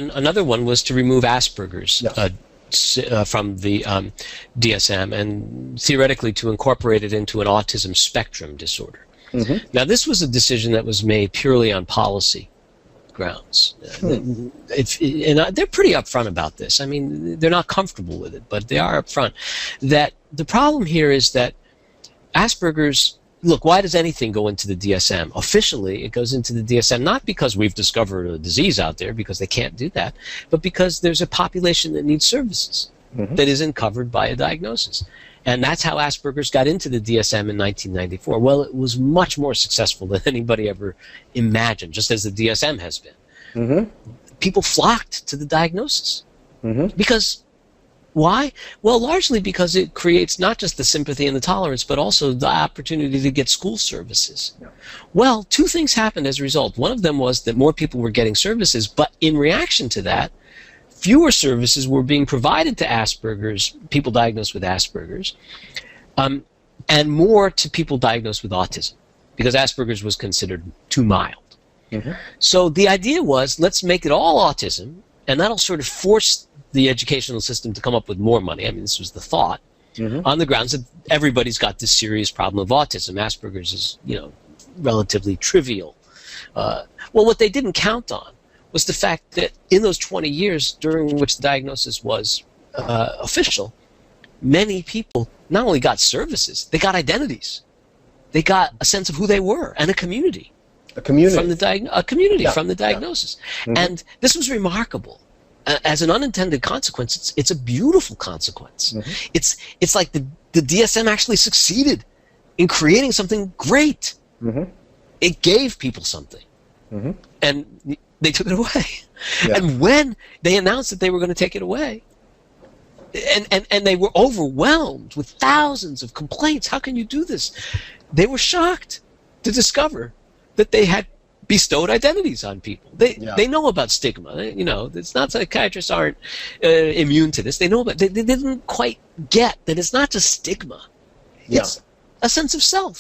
another one was to remove Asperger's Yes. from the DSM, and theoretically to incorporate it into an autism spectrum disorder. Mm-hmm. Now, this was a decision that was made purely on policy grounds. And they're pretty upfront about this. I mean, they're not comfortable with it, but they are upfront. That the problem here is that Asperger's, look, why does anything go into the DSM? Officially, it goes into the DSM not because we've discovered a disease out there, because they can't do that, but because there's a population that needs services that isn't covered by a diagnosis. And that's how Asperger's got into the DSM in 1994. Well, it was much more successful than anybody ever imagined, just as the DSM has been. People flocked to the diagnosis. Because, why? Well, largely because it creates not just the sympathy and the tolerance, but also the opportunity to get school services. Well, two things happened as a result. One of them was that more people were getting services, but in reaction to that, fewer services were being provided to Asperger's, people diagnosed with Asperger's, and more to people diagnosed with autism, because Asperger's was considered too mild. So the idea was, let's make it all autism, and that'll sort of force the educational system to come up with more money. I mean, this was the thought, on the grounds that everybody's got this serious problem of autism. Asperger's is, relatively trivial. Well, what they didn't count on was the fact that in those 20 years during which the diagnosis was official, many people not only got services, they got identities. They got a sense of who they were and a community. A community. From the diagnosis. And this was remarkable. As an unintended consequence, it's a beautiful consequence. It's like the DSM actually succeeded in creating something great. It gave people something. And they took it away. And when they announced that they were going to take it away, and they were overwhelmed with thousands of complaints, how can you do this? They were shocked to discover that they had bestowed identities on people. They know about stigma. It's not psychiatrists aren't immune to this. They know about. They didn't quite get that it's not just stigma. It's a sense of self.